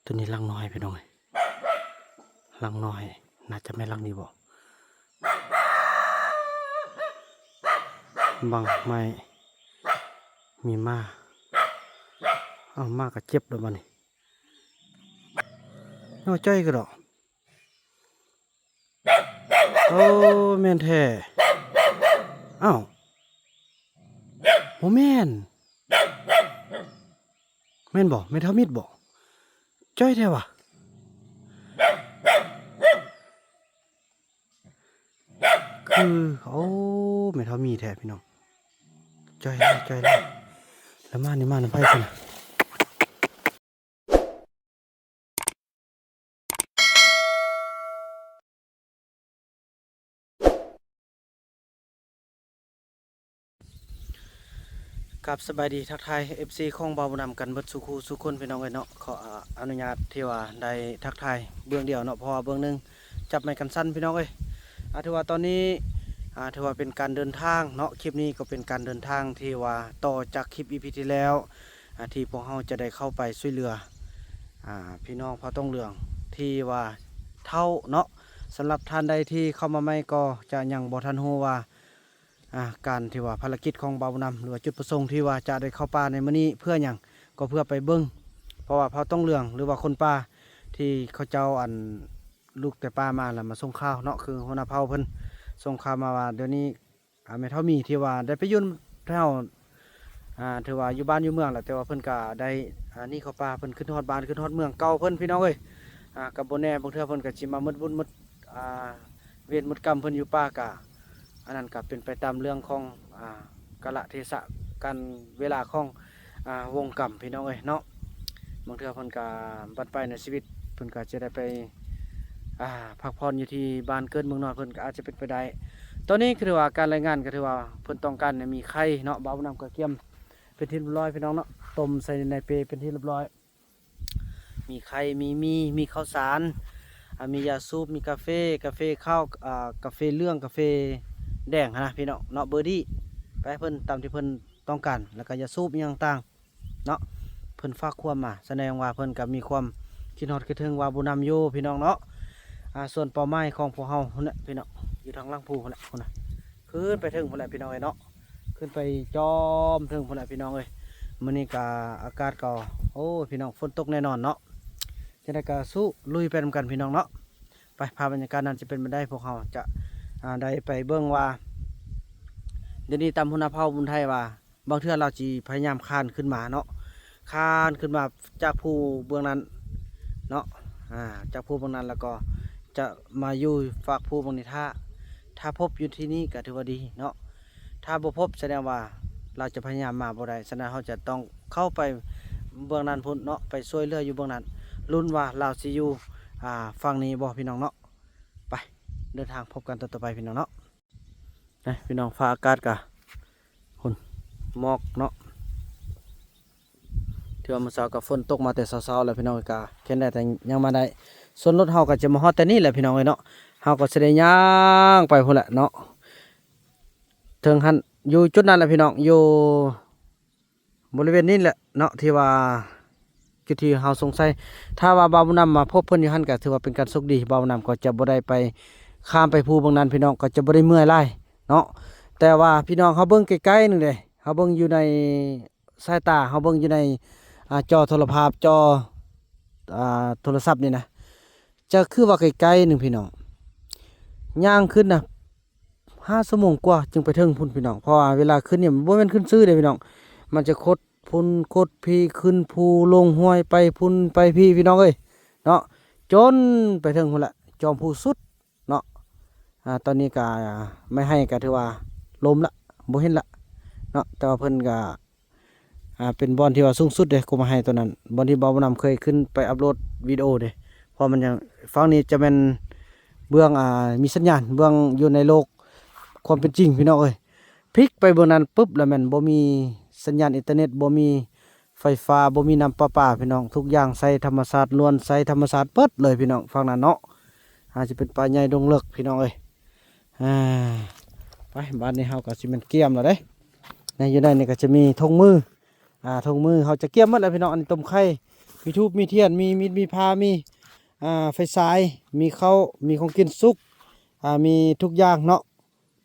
ตัวนี้ลังน้อยไปหน่อยลังน้อยน่าจะไม่ลังนี้บ่บังไม่มีมาเอามาก็เจ็บแล้วมันนี่น้อยใจก็ดอกโอ้แม่นแท้อ้าวโอ้แม่นบ่แม่นเท่ามิดบ่จ้อยแท้วะคือโอ้แม่นเท่ามีแท้พี่น้องจ้อยแล้วมานี่มาน้ำไผ่สินะกับสบายดีทักทาย FC ของเบาบุญนำกันเบิดสุขสุขคนพี่น้องเอ้ยเนาะขออนุญาตที่ว่าได้ทักทายเบื้องเดียวเนาะเพราะว่าเบื้องหนึงจับไม้กันสั้นพี่น้องเอ้ยถือว่าตอนนี้ถือว่าเป็นการเดินทางเนาะคลิปนี้ก็เป็นการเดินทางที่ว่าต่อจากคลิป EP ที่แล้วที่พวกเราจะได้เข้าไปช่วยเหลือพี่น้องพอต้องเรื่องที่ว่าเท่าเนาะสำหรับท่านใดที่เข้ามาใหม่ก็จะยังบ่ทันรู้ว่าการที่ว่าภารกิจของเบาบุญนำหรือว่าจุดประสงค์ที่ว่าจะได้เข้าป่าในมื้อนี้เพื่อหยังก็เพื่อไปเบิ่งเพราะว่าพอต้องเรื่องหรือว่าคนป่าที่เขาเจ้าลูกแต่ป่ามาแล้วมาส่งข้าวเนาะคือหัวหน้าเผ่าเพิ่นส่งข่าวมาว่าเดี๋ยวนี้แม่เฒ่ามีที่ว่าได้ไปยุ่นแถวถือว่าอยู่บ้านอยู่เมืองแหละแต่ว่าเพิ่นก็ได้นี่เข้าป่าเพิ่นขึ้นฮอดบ้านขึ้นฮอดเมืองเก่าเพิ่นพี่น้องเอ้ยกับบ่แน่บางเทื่อเพิ่นก็สิมามืดบุญมืดเวรมืดกรรมเพิ่นอยู่ป่ากะอันนั้นก็เป็นไปตามเรื่องของกาลเทศะกันเวลาของวงกรรมพี่น้องเอ้ยเนาะบางเทื่อเพิ่นก็บัดไปในชีวิตเพิ่นก็จะได้ไปพักผ่อนอยู่ที่บ้านเกิดเมืองนอนเพิ่นก็อาจจะเป็นไปได้ตอนนี้คือว่าการรายงานก็ถือว่าเพิ่นต้องการมีไข่เนาะเบาน้ำกระเทียมเป็นที่เรียบร้อยพี่น้องเนาะต้มใส่ในเปเป็นที่เรียบร้อยมีไข่มีข้าวสารมียาสูบมีกาแฟข้าวกาแฟเรื่องกาแฟแดงนะพี่น้องเนาะเบอร์ดี้ไปเพิ่นตามที่เพิ่นต้องการแล้วก็ยาสูบอย่างต่างเนาะเพิ่นฝากความมาแสดงว่าเพิ่นก็มีความคิดฮอดคิดถึงว่าบุญนำอยู่พี่น้องเนาะส่วนเป้าหมายของพวกเฮาเนี่ยพี่น้องอยู่ทางล่างภูพุ่นแหละพุ่นน่ะขึ้นไปถึงพุ่นแหละพี่น้องเอ้ยเนาะขึ้นไปจอมถึงพุ่นแหละพี่น้องเอ้ยมื้อนี้ก็อากาศก็โอ้พี่น้องฝนตกแน่นอนเนาะจะได้ก็สู้ลุยไปนำกันพี่น้องเนาะไปพาบรรยากาศนั้นจะเป็นไปได้พวกเฮาจะได้ไปเบิ่งว่าเดี๋ยวนี้ตามหัวหน้าเผ่าบุญไทยว่าบางเทื่อเราจีพยายามคานขึ้นมาเนาะคานขึ้นมาจากภูเบื้องนั้นเนาะจากภูเบื้องนั้นแล้วก็จะมาอยู่ฝากภูบางนี้ถ้าพบอยู่ที่นี่ก็ถือว่าดีเนาะถ้าบ่พบแสดงว่าเราจะพยายามมาบ่ได้แสดงเราจะต้องเข้าไปเบื้องนั้นพุ่นเนาะไปช่วยเหลืออยู่เบื้องนั้นลุ้นว่าเราสิอยู่ฝั่งนี้บ่พี่น้องเนาะไปเดินทางพบกันต่อไปพี่น้องเนาะพี่น้องฟ้าอากาศกะคุณหมอกเนาะที่ว่าเมื่อเช้ากับฝนตกมาแต่เช้าๆแล้วพี่น้องกะแค่ได้แต่ยังมาได้ส่วนรถเฮาก็จะมาฮอดแต่นี่แหละพี่น้องเอ้ยเนาะเฮาก็สิได้ย่างไปพุ่นแหละเนาะถึงหันอยู่จุดนั้นแหละพี่น้องอยู่บริเวณนี้แหละเนาะที่ว่าจุดที่เฮาสงสัยถ้าว่าบ่าวบุญนำมาพบเพิ่นอยู่หันก็ถือว่าเป็นการโชคดีบ่าวบุญนำก็จะบ่ได้ไปข้ามไปภูบางนั้นพี่น้องก็จะบ่ได้เมื่อยหลายเนาะแต่ว่าพี่น้องเขาเบิ่งใกล้ๆนึงเด้เขาเบิ่งอยู่ในสายตาเขาเบิ่งอยู่ในจอโทรภาพจอโทรศัพท์นี่นะจะคือว่าไกลๆนึงพี่น้องย่างขึ้นนะ5 ชั่วโมงกว่าจึงไปถึงพุ่นพี่น้องเพราะว่าเวลาขึ้นเนี่ยมันบ่แม่นขึ้นซื่อเด้พี่น้องมันจะคดพุ่นคดพี่ขึ้นภูลงห้วยไปพุ่นไปพี่น้องเอ้ยเนาะจนไปถึงพุ่นละจอมภูสุดเนาะตอนนี้ก็ไม่ให้ก็ถือว่าลมละบ่เห็นละเนาะแต่ว่าเพิ่นก็เป็นบอลที่ว่าสูงสุดเด้ก็มาให้ตัวนั้นบอลที่เบาบ่นำเคยขึ้นไปอัปโหลดวิดีโอเด้เพราะมันยังฝั่งนี้จะเป็นเบื้องมีสัญญาณเบื้องอยู่ในโลกความเป็นจริงพี่น้องเอ้ยพลิกไปเบื้องนั้นปุ๊บแล้วมันบ่มีสัญญาณอินเทอร์เน็ตบ่มีไฟฟ้าบ่มีน้ำประปาพี่น้องทุกอย่างใส่ธรรมชาติล้วนใส่ธรรมชาติเปิดเลยพี่น้องฝั่งนั้นเนาะอาจจะเป็นป่าใหญ่ดงเลิกพี่น้องเอ้ยไปบ้านนี้เฮาก็สิมันเกี่ยมแล้วเด้ในอยู่ในนี่ก็จะมีธงมือธงมือเฮาจะเกี่ยมหมดแล้วพี่น้องอันนี้ต้มไข่ มีทูบมีเทียนมีมีดมีพามีไฟฉายมีข้าวมีของกินสุกมีทุกอย่างเนาะ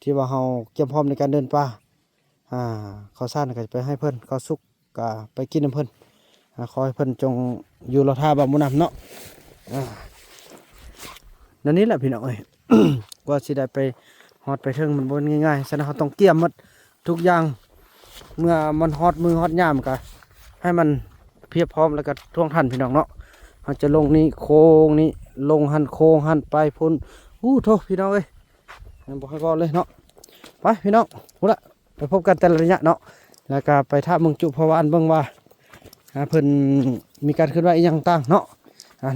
ที่ว่าเฮาเตรียมพร้อมในการเดินป่าข้าวสารก็จะไปให้เพิ่นข้าวสุกก็ไปกินนำเพิ่นขอให้เพิ่นจงอยู่รอท่าบ่มุนำเนาะนั่นนี่แหละพี่น้องเอ้ย กว่าสิได้ไปฮอดไปถึงมันบ่ง่ายๆฉะนั้นเฮาต้องเตรียมหมดทุกอย่างเมื่อมันฮอดมือฮอดยามก็ให้มันเพียบพร้อมแล้วก็ท่วงทันพี่น้องเนาะเฮาจะลงนี้โค้งนี้ลงหันโค้งหันไปพุ่นโทพี่น้องเอ้ยบ่ให้บอกเลยเนาะไปพี่น้องพุ่นละไปพบกันแต่ละระยะเนาะแล้วก็ไปท่าเมืองจุเพราะว่าอันเบิ่งว่าเพิ่นมีการขึ้นว่าอีหยังต่างเนาะ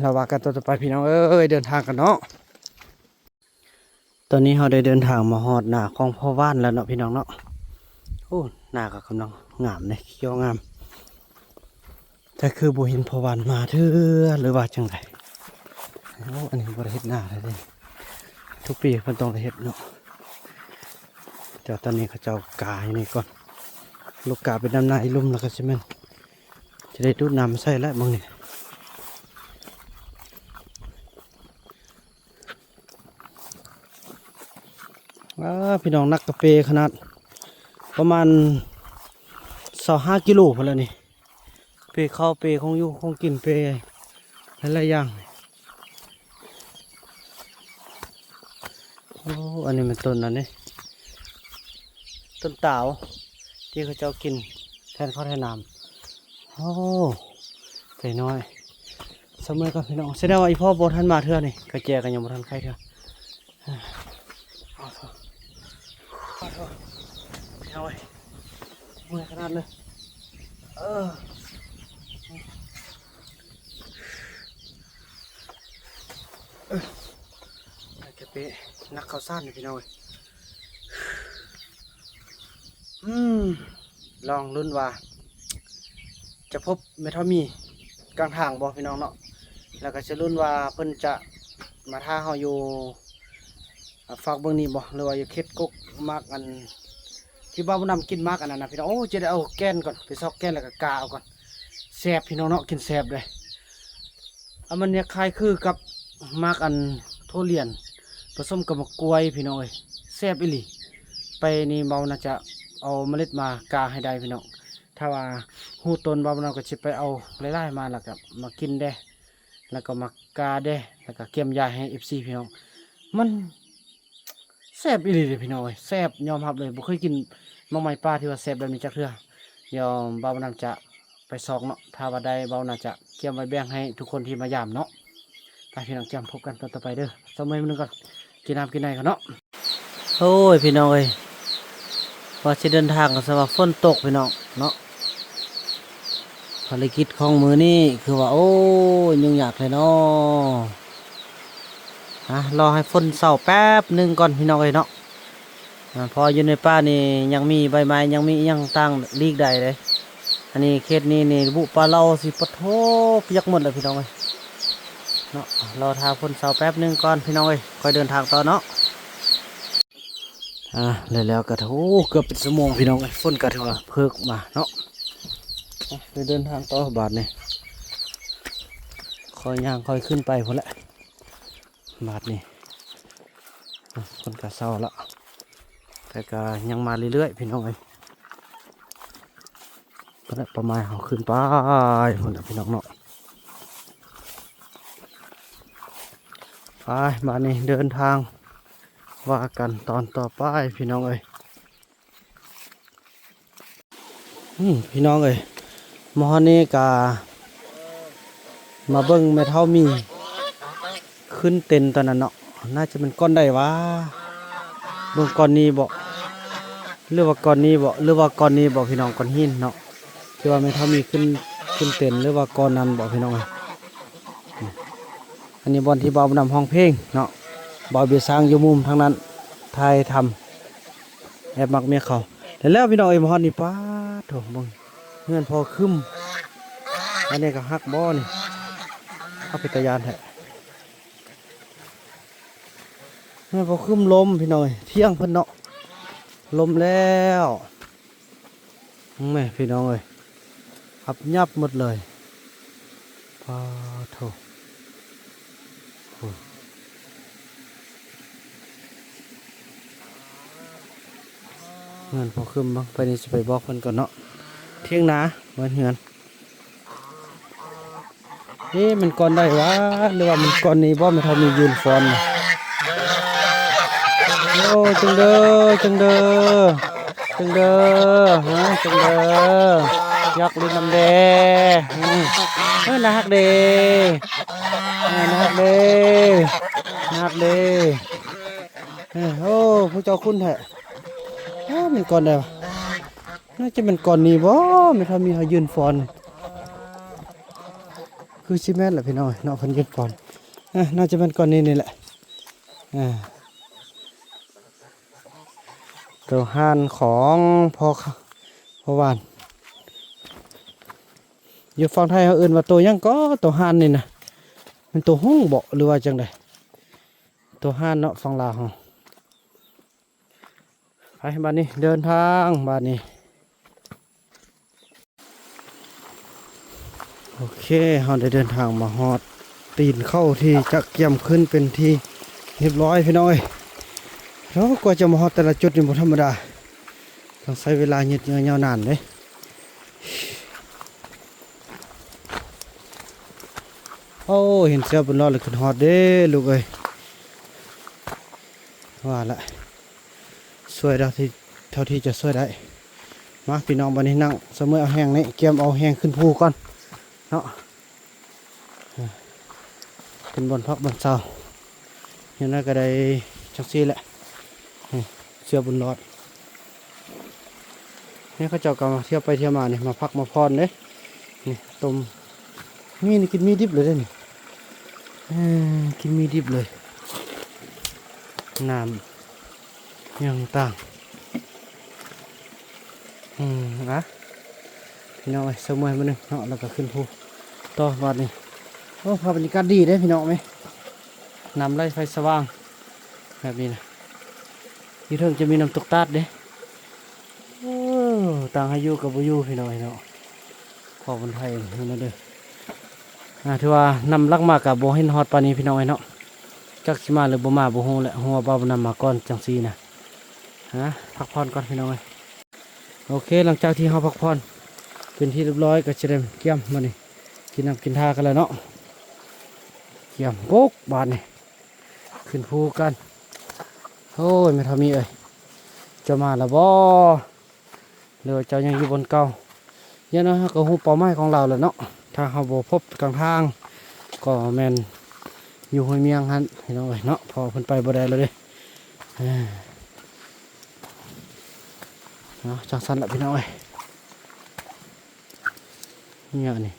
เราว่ากันต่อไปพี่น้องเอ้ยเดินทางกันเนาะตอนนี้เราได้เดินทางมาฮอดหน้าของพ่อว่านแล้วเนาะพี่น้องเนาะหน้าก็กำลังงามเลยเขียวงามแต่คือบ่เห็นพ่อว่านมาเถอะหรือว่าจังไดอันนี้บ่ได้เฮ็ดหน้าเลยเด้ทุกปีเพิ่นต้องได้เฮ็ดเนาะแต่ตอนนี้เขาเจ้ากาอยู่นี่ก่อนลูกกาเป็นน้ำหน้าอีลุ่มแล้วก็สิแม่นจะได้ดูดน้ำมาใส่แล้วมึงนี่พี่น้องนักกระเปขนาดประมาณ25 กิโลพอแล้วนี่เปเข้าเปของอยู่ของกินเปหลายอย่างอันนี้มันต้นอันนี้ต้นเต่าที่เขาเจ้ากินแทนข้าวแทนน้ำไปน้อยสมัยก่อนพี่น้องแสดงว่าอีพ่อโบทันมาเถอะนี่กระแจกันยังโบทันใครเถอะเอาไว้เมื่อยขนาดเลยกระเปะนักข้าวสารนี่พี่น้องลองลุ้นว่าจะพบเมทัลมีกลางทางบ่พี่น้องเนาะแล้วก็จะลุ้นว่าเพิ่นจะมาท่าเฮาอยู่ฝากเบิ่งนี้บ่หรือว่าอยู่เขตกกมากอันที่บ้านนำกินมากอันนั้นนะพี่น้องจะได้เอาแก้นก่อนไปซอกแก้นแล้วก็กาเอาก่อนแซ่บพี่น้องเนาะกินแซ่บเลยมันเนี่ยคล้ายคือกับมากอันโทเรียนผสมกับมะกล้วยพี่น้องเอ้ยแซ่บอีหลีไปนี่เบาน่าจะเอาเมล็ดมากาให้ได้พี่น้องถ้าว่าหูต้นเบาเราก็จะไปเอาไล่ๆมาแล้วก็มากินได้แล้วก็มากาได้แล้วก็เกี่ยมยาให้FCพี่น้องมันแซ่บอีหลีเลยพี่น้องเอ้ยแซ่บยอมรับเลยบ่เคยกินมะไม้ป่าที่ว่าแซ่บแบบนี้จักเทื่อยอมเบาน่าจะไปซอกเนาะถ้าว่าได้เบาน่าจะเกี่ยมไว้แบ่งให้ทุกคนที่มายามเนาะไปพี่น้องจำพบกันตอนต่อไปเด้อสมัยนึงก่อนกินน้ำกินไหนกันเนาะโอ้ยพี่น้องเอ้ยว่าจะเดินทางกับสภาพฝนตกพี่น้องเนาะภารกิจของมือนี่คือว่าโอ้ยยุ่งยากเลยเนาะรอให้ฝนเศร้าแป๊บหนึ่งก่อนพี่น้องเอ้ยเนาะพออยู่ในป่านี่ยังมีใบไม้ยังมียังตั้งลีกใดเลยอันนี้เขตนี้นี่บุปลาเราสิปะโถเปียกหมดเลยพี่น้องเอ้ยเนาะรอทาฝนเศร้าแป๊บหนึ่งก่อนพี่น้องเอ้ยค่อยเดินทางต่อเนาะแล้วก็เกือบเป็นชั่วโมงพี่น้องฝนก็ถือว่าเพิกมาเนาะไปเดินทางต่อบาทนี่คอยย่างคอยขึ้นไปพอละบาทนี่ฝนก็เศร้าละแต่ก็ยังมาเรื่อยๆพี่น้องเอ้ยประมาณเขาขึ้นไปพอละพี่น้องเนาะไปบาทนี่เดินทางว่ากันตอนต่อไปพี่น้องเอ้ยพี่น้องเอ้ยมอนี่กามาเบิ้งแม่เท่ามีขึ้นเต็นตอนนั้นเนาะน่าจะเป็นก้อนได้วะเบิ้งก้อนนี้บอกหรือว่าก้อนนี้บอกหรือว่าก้อนนี้บอกพี่น้องก้อนหินเนาะที่ว่าแม่เท่ามีขึ้นเต็นหรือว่าก้อนนั้นบอกพี่น้องเอ้ยอันนี้บอลที่เบานำห้องเพลงเนาะบอยเบียสร้างอยู่มุมทางนั้นไทยทำแอบมักเมียเขาแล้วพี่น้องเอ้ยมอนี่ป้าโถมึงเงื่อนพอคึมอันนี้ก็ฮักบ่อนี่เข้าไปตะยานแท้เงื่อนพอคึมลมพี่น้องเที่ยงเพิ่นเนาะลมแล้วแม่พี่น้องเอ้ยขับยับหมดเลย ปาโถเงินพอขึ้นบ้างไปนี่จะไปบอกเพิ่นก่อนเนาะเที่ยงนะเหมือนเหือนมันก่อนได้วะหรือว่ามันก่อนนี้บ่ไม่เท่ามียืนฟอนน่ะโอ้จังเด้อจังเด้อจังเด้อฮะจังเด้อยักลิ้นน้ำแดงน่าฮักเด้น่าฮักเด้น่าฮักเด้โอ้ผู้เจ้าคุณแท้มันก่อนได้ปะน่าจะเป็นก่อนนี้บ่ไม่เท่ามีเขายืนฟอนคือชิแม่นแหละพี่น้องเนาะคนยืนฟอนน่าจะเป็นก่อนนี้นี่แหละตัวห่านของพ่อวานอยู่ฝั่งไทยเขาเอื่นว่าตัวยังก็ตัวห่านนี่นะเป็นตัวห้องเบาหรือว่าจังใดตัวห่านเนาะฝั่งลาวเขาไปบ้านนี้เดินทางบ้านนี้โอเคเราได้เดินทางมาฮอดตีนเข้าที่จะเกี่ยมขึ้นเป็นที่เรียบร้อยพี่น้องแล้วกว่าจะมาฮอดแต่ละจุดนี่บ่ธรรมดาต้องใช้เวลายืดเยื้อยาวนานเลยโอ้เห็นเสือบนรอดเลยขึ้นฮอดเด้ลูกเอ้ยว่าละช่วยเราที่เท่าที่จะช่วยได้มาพี่น้องบันนี้นั่งเสมอเอาแห้งนี่เกี่ยมเอาแห้งขึ้นภูก่อนเนาะขึ้นบนพักบนเสาอย่างนั้นก็ได้จังซี่แหละเสือบนรอดนี่เขาเจ้ากำลังเที่ยวไปเที่ยวมาเนี่ยมาพักมาพรเลยนี่ต้มนี่กินมีดิบเลยนี่กินมีดิบเลยน้ำยังต่างนะพี่น้องไอ้สมัยมันนึงเนาะแล้วก็ขึ้นภูต่อวัดนี่โอ้ภาพบรรยากาศดีได้พี่น้องไหมนำไล่ไฟสว่างแบบนี้นะที่เทิงจะมีน้ำตกตาดเด้ต่างอายุกับบุยุพี่น้องเนาะขอบคนไทยนี่นะเด้อถือว่านำลักมากับโบเห็นฮอตปานี้พี่น้องเนาะจักสิมาหรือบ่มาบ่ฮู้แหละฮู้ว่าบ่าวนำมาก่อนจังซี่นะพักผ่อนก่อนพี่น้องโอเคหลังจากที่เราพักผ่อนเป็นที่เรียบร้อยก็จะได้เกี่ยมมานี่กินน้ำกินท่ากันแล้วเนาะเกี่ยมโป๊กบานนี่ขึ้นภูกันโอ้ยไม่ทำมีจะมาแล้วบ่เดี๋ยวเจ้ายังอยู่บนเก่าเนี่ยนะก็ฮู้เป้าหมายของเราแล้วเนาะถ้าเราบ่พบกลางทางก็แม่นอยู่ห้วยเมียงฮั่นพี่น้องเนาะพอเพิ่นไปบ่ได้แล้วเด้เนาะจังซั่นละพี่น้องเนี่ยนี่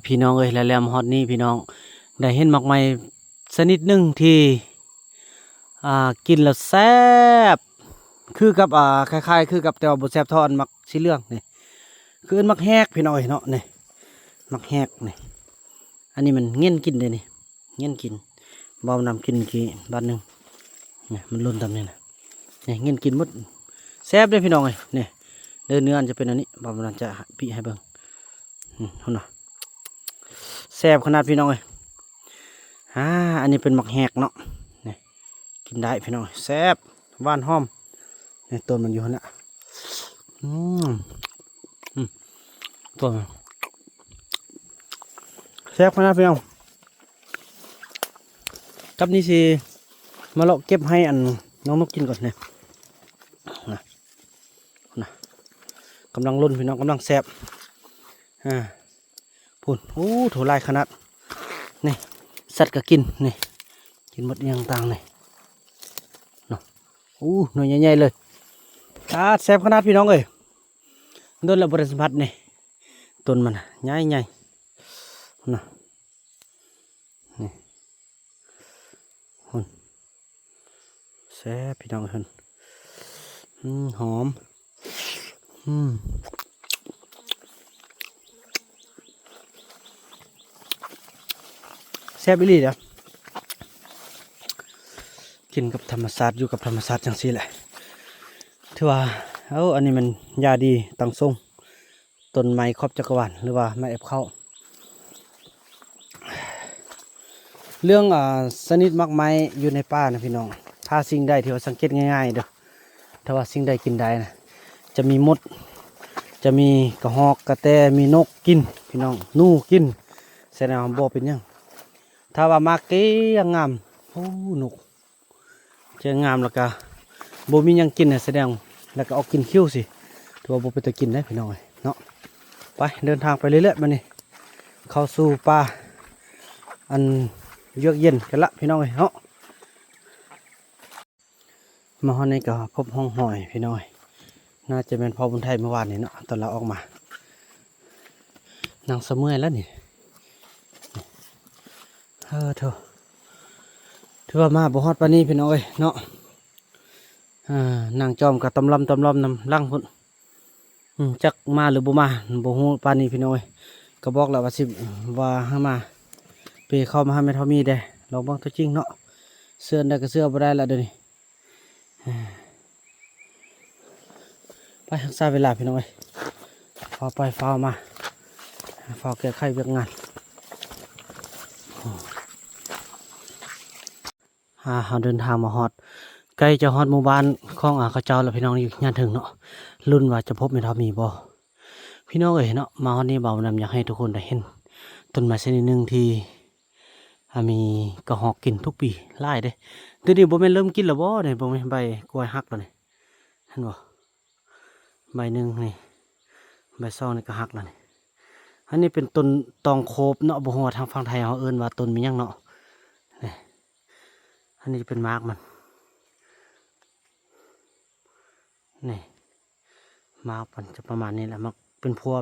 พี่น้องแล้วแลมฮอตนี่พี่น้องได้เห็นหมากไม้ชนิดหนึ่งที่กินแล้วแซ่บคือกับคล้ายๆคือกับแต่ว่าบ่แซ่บเท่าอันหมักสีเหลืองนี่คืออันหมักแฮกพี่น้องเนาะนี่หมักแฮกนี่อันนี้มันเงี้ยนกินเลยนี่เงี้ยนกินเบานำกินกี่บาทหนึ่งเนี่ยมันล้นตามนี่นะเนี่ยเงี้ยนกินหมดแซ่บเลยพี่น้องเนี่ยเนื้ออันจะเป็นอันนี้เบานำจะพี่ให้เบิ่งเท่านั้นแซ่บขนาดพี่น้องอันนี้เป็นหมักแหกเนาะนี่กินได้พี่น้องแซ่บหวานหอมนี่ต้นมันอยู่นั่นแหละต้นแซ่บขนาดพี่น้องกับนี่สิมาเลาะเก็บให้อันน้องนกกินก่อนเนี่ยนะกำลังล้นพี่น้องกำลังแซ่บพูนโอ้ถั่วลายขนาดนี่สัตว์ก็กินนี่กินหมดอย่างต่างนี่เนาะหน่วยใหญ่ๆเลยแซ่บขนาดพี่น้องโดนระเบิดสัมผัสนี่ต้นมันใหญ่ๆนะนี่แซ่บพี่น้องหอมแซ่บอีหลีเด้อ กินกับธรรมชาติอยู่กับธรรมชาติจังซี่แหละถือว่าอันนี้มันยาดีตังทรงต้นไม้ครอบจักรวาลหรือว่าไม้แอบเข้าเรื่องชนิดมักไม้อยู่ในป่านะพี่น้องถ้าสิ่งใดที่ว่าสังเกตง่ายๆเด้อถ้าว่าสิ่งใดกินได้นะจะมีมดจะมีกระหอกกระแตมีนกกินพี่น้องนูกินแสดงว่าบ่เป็นหยังถ้าว่ามาเกี้ยงงามโอ้นกเจองามแล้วก็บ่มีหยังกินนะแสดงแล้วก็ออกกินคิ้วสิถือว่าบ่เป็นตะกินได้พี่น้องเนาะไปเดินทางไปเรื่อยๆมานี่เข้าสู่ป่าอันเยือกเย็นกันละพี่น้องเนาะมาห้องนี้ก็พบห้องหอยพี่น้องน่าจะเป็นพ่อบุญไทยเมื่อวานนี้เนาะตอนเราออกมานั่งเสมื่อยแล้วนี่เถอะถือว่ามาบ่ฮอดปานนี้พี่น้องเนาะนั่งจอมกับตำลำนำล่างพุ่นจักมาหรือบ่มาบ่ฮู้ปานนี้พี่น้องก็บอกแล้วว่าสิว่าให้มาเปเข้ามาให้แม่เท่ามีได้ลองเบิ่งตัวจริงเนาะเสื้อได้ก็เสื้อบ่ได้ละเดี๋ยวนี้ไปรักษาเวลาพี่น้องฟ้าไปฟ้ามาฟ้าแก้ไขเวียกงานเราเดินทางมาฮอดใกล้จะฮอดหมู่บ้านของเขาเจ้าแล้วพี่น้องอยู่งานถึงเนาะรุ่นว่าจะพบแม่เท่ามีบ่พี่น้องเนาะมาฮอดนี้เบานำอยากให้ทุกคนได้เห็นต้นไม้ชนิดหนึ่งที่มีกระหอกกินทุกปีไล่เด้เดี๋ยวนี้บ่แม่นเริ่มกินแล้วบ่เนี่ยบ่แม่นใบกล้วยหักแล้วนี่เห็นบ่ใบหนึ่งนี่ใบซองนี่ก็หักแล้วนี่อันนี้เป็นต้นตองโคบเนาะบ่ฮู้ว่าทางฝั่งไทยเขาเอิ้นว่าต้นมีหยังเนาะนี่อันนี้เป็นมากมันนี่มากมันจะประมาณนี้แหละมันเป็นพัว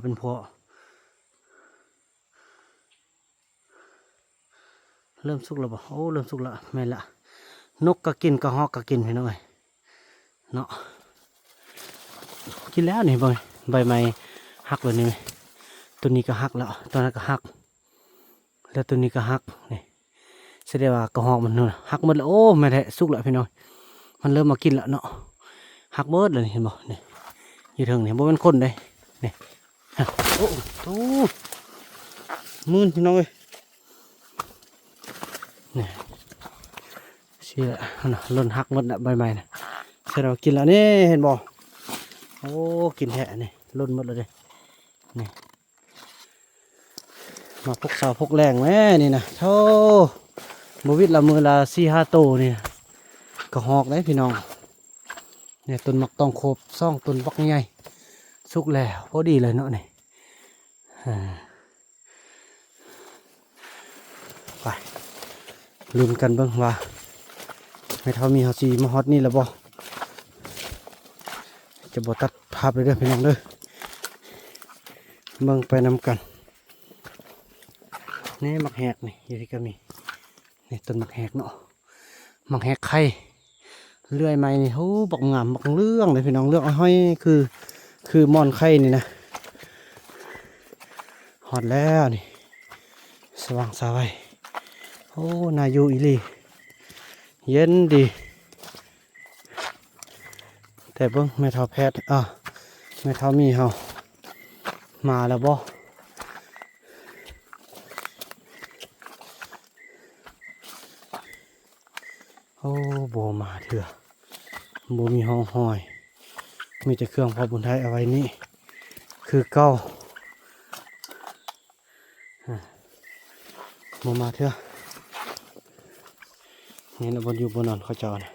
เริ่มสุกแล้วบ่โอ้เริ่มสุกแล้วแม่นละนกก็กินกระหอกก็กินพี่น้องเนาะกินแล้วนี่ใบไม้หักเลยนี่ตัวนี้ก็หักแล้วตัวนั้นก็หักแล้วตัวนี้ก็หักนี่แสดงว่ากระหอกมันนู่นหักหมดแล้วโอ้แม่แท้สุกแล้วพี่น้องมันเริ่มมากินแล้วเนาะหักเบิดเลยเห็นบ่นี่อยู่ถึงนี่บ่เป็นคนเลยนี่โอ้โหมื่นพี่น้องนี่เชี่ยนะล่นหักหมดละใบไม้นะแสดงว่ากินแล้วนี่เห็นบ่โอ้กินแท้นี่ล่นหมดเลยนี่มาพกสาวพกแรงแม่นี่นะโธ่บวิดละมือละ4-5 โตนี่กระหอกเลยพี่น้องเนี่ยต้นมักต้องโคบซ่องต้นบักใหญ่สุกแล้วพอดีเลยเนาะนี่ไปลุ้นกันเบิ่งว่าไม่เท่ามีเฮาซีมาฮอตนี่แล้วบ่จะบ่ตัดภาพเลยเด้อพี่น้องเด้อเบิ่งไปนำกันนี่มักแหกนี่อยู่ที่ก็มีนี่ต้นมักแหกเนาะมักแหกไข่เลื่อยไม้นี่โอ้บักงามบักเรื่องเลยพี่น้องเรื่องห้อยคือมอนไข่นี่นะฮอดแล้วนี่สว่างสวายโอ้นายูอีลีเย็นดีแต่เบิ่งแม่เฒ่าแพทย์แม่เฒ่ามีเฮามาแล้วบ่โอ้โบมาเถอะโบมีห้องหอยมีแต่เครื่องพอบุญไทยเอาไว้นี่คือเก้าโบมาเถอะนี่นะบนอยู่บนนอนเขาเจ้านะ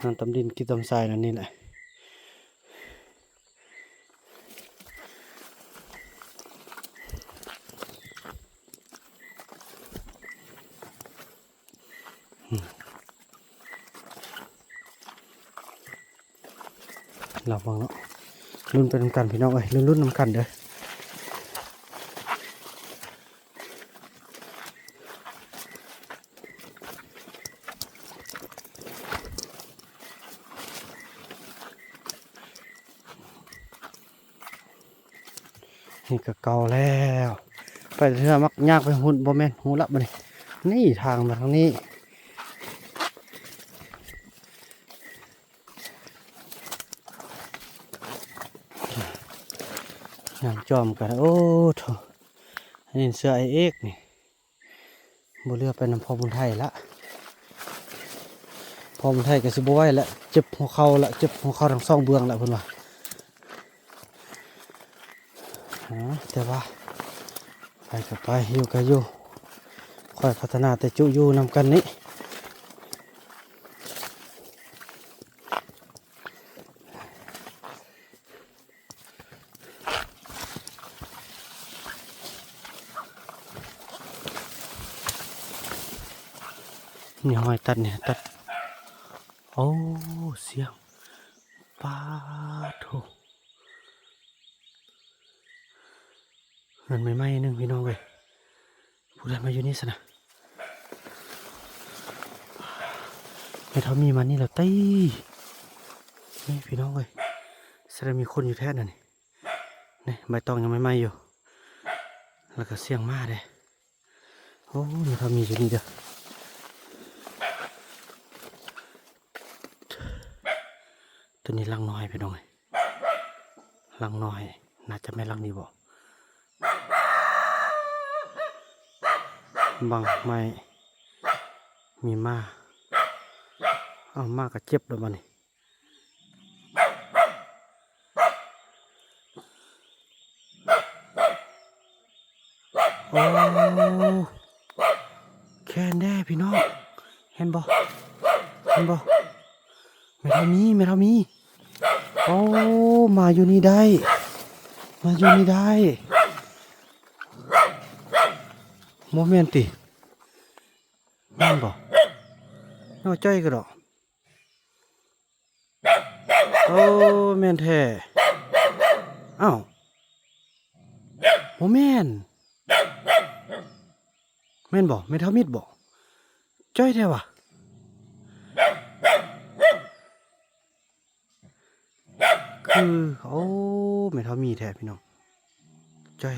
นั่นตำดินกินตำทรายนั่นนี่แหละเราฟังเนาะรุ่นไปนำกันพี่น้องรุ่นนำกันเด้อนี่ก็เก่าแล้วไปเถอะมักยากไปหุ่นบ่แม่นหูละบ่นี่ทางมาทางนี้ งานจอมกันโอ้โถอันนี้เสื้อไอเอกนี่บ่เลือกไปนำพ่อบุญไทยละพ่อบุญไทยก็สิบ่ไหวละเจ็บหัวเข่าละเจ็บหัวเข่าทั้งสองเบื้องละเพิ่นว่าแต่ว่าไปก็ไปอยู่ก็อยู่ค่อยพัฒนาแต่จุอยู่นำกันนี้นี่หอยตัดเนี่ยตัดโอ้เสียงปลาถูกเงินไม่ไหมนึงพี่น้องเว้ยผู้ใดมาอยู่นี่สินะไม่เท่ามีมันนี่แล้วตี้นี่พี่น้องเว้ยแสดงมีคนอยู่แท้นั่นนี่ใบตองยังไม่ไหมอยู่แล้วก็เสียงมาเลยโอ้ไม่เท่ามีอยู่นี่เด้อตัวนี้ลังน้อยพี่น้องเว้ยลังน้อยน่าจะไม่ลังนี้บ่บังไม่มีมาเอามาก็เจ็บแล้วมันนี่โอ้แค่แน่พี่น้องเห็นบ่เห็นบ่ไม่เท่ามีไม่เท่ามีโอ้มาอยู่นี่ได้มาอยู่นี่ได้โมเมนติแม่นบ่น้อยจ้อยก็ดอกโอ้แม่นแท้อ้าวโมแม่นแม่นบ่แม่นเท่ามิดบ่จ้อยแท้วะคือโอ้แม่นเท่ามีแท้พี่น้องจ้อย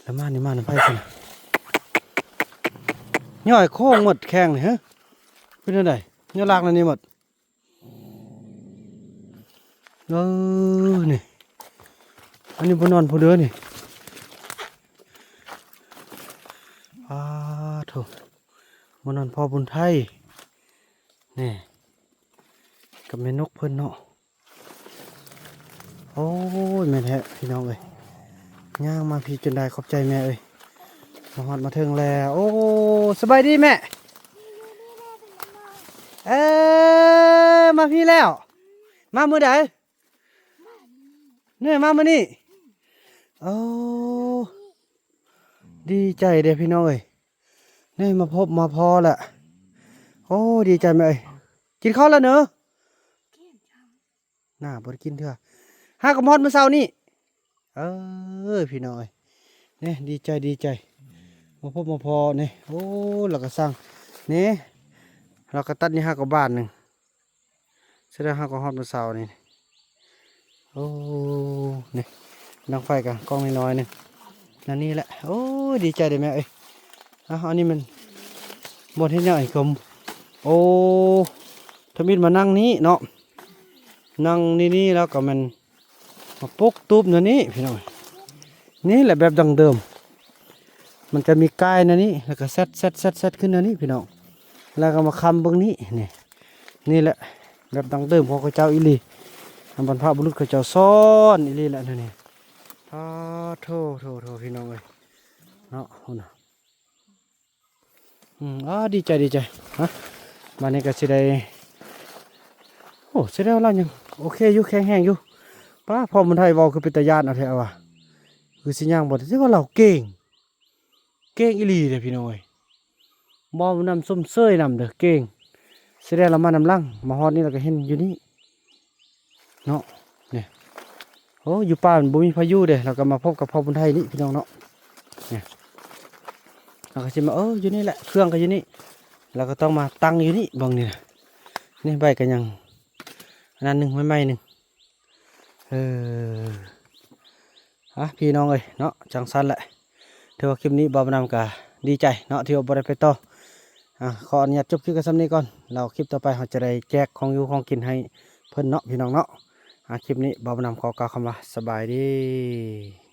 แล้วมานี่มาน้ำไผ่สินะย่อยโค้งหมดแข้งเลยฮะเป็นยังไงย่อลากนั่นนี่หมดนี่อันนี้บนนอนผู้เดือนี่โถบนนอนพ่อบุญไทยนี่กับแม่นกเพิ่นเนาะโอ้ยแม่แท้พี่น้องเอ้ยย่างมาพี่จนได้ขอบใจแม่เอ้ยมาฮอดมาถึงแล้วโอ้สบายดีแม่มาพี่แล้วมามื้อใดเนี่ยมามื้อนี้โอ้ดีใจเด้อพี่น้องเอ้ยนี่มาพบมาพอละโอ้ดีใจแม่เอ้ยกินข้าวแล้วเนอะน่าบ่ได้กินเถอะหากระมอดมื้อเช้านี่พี่น้องเอ้ยนี่ดีใจมาพบมาพอนี่โอ้เราก็สร้างนี่เราก็ตัดนี่ห้ากับบ้านหนึ่งแสดงห้ากับฮอดมื้อเช้านี่โอ้นี่นั่งไฟกันกล้องน้อยๆนึงนั่นนี่แหละโอ้ดีใจเลยแม่เอ้ยอันนี้มันบนที่เนี่ยไอ้กลมโอ้ทมิดมานั่งนี้เนาะนั่งนี่แล้วก็มันมาปุกตูบนั่นนี่พี่น้องนี่แหละแบบดังเดิมมันจะมีกายนั่นนี่แล้วก็เซตขึ้นนั่นนี่พี่น้องแล้วก็มาคำเบื้องนี้นี่แหละแบบดังเดิมของข้าเจ้าอิลีบรรพบุรุษข้าเจ้าซ้อนอิลีแหละนี่โทพี่น้องเลยเนาะดีใจฮะมาในก็สิได้โอ้สิได้แล้วยังโอเคอยู่แข็งแห้งอยู่ป้าพอมันไทยบอกคือเป็นตาญาณเอาแท้ว่ะคือสิย่างบ่ได้ว่าเราเก่งอีหลีเด้อพี่น้อยบ่นำส้มเซ้ยนำเด้อเก่งสิได้เรามานำลังมาฮอดนี่เราก็เห็นอยู่นี่เนาะเนี่ยโอ้อยู่ป่ามันบ่มีพายุเด้เราก็มาพบกับพ่อบุญไทยนี่พี่น้องเนาะเนี่ยเราก็สิมาอยู่นี่แหละเครื่องก็อยู่นี่เราก็ต้องมาตั้งอยู่นี่บางนี่นี่ใบกันยังอันนั้นหนึ่งไม่หนึ่งพี่น้องเอ้ยเนาะจังสันแหละถือว่าคลิปนี้บ่าวนำกะดีใจเนาะที่ว่าบ่ได้ไปต่อขออนุญาตจบคลิปกันซ้ำนี้ก่อนเราคลิปต่อไปเราจะได้แจกของอยู่ของกินให้เพิ่นเนาะพี่น้องเนาะ คลิปนี้บ่าวนำขอกล่าวคำว่าสบายดี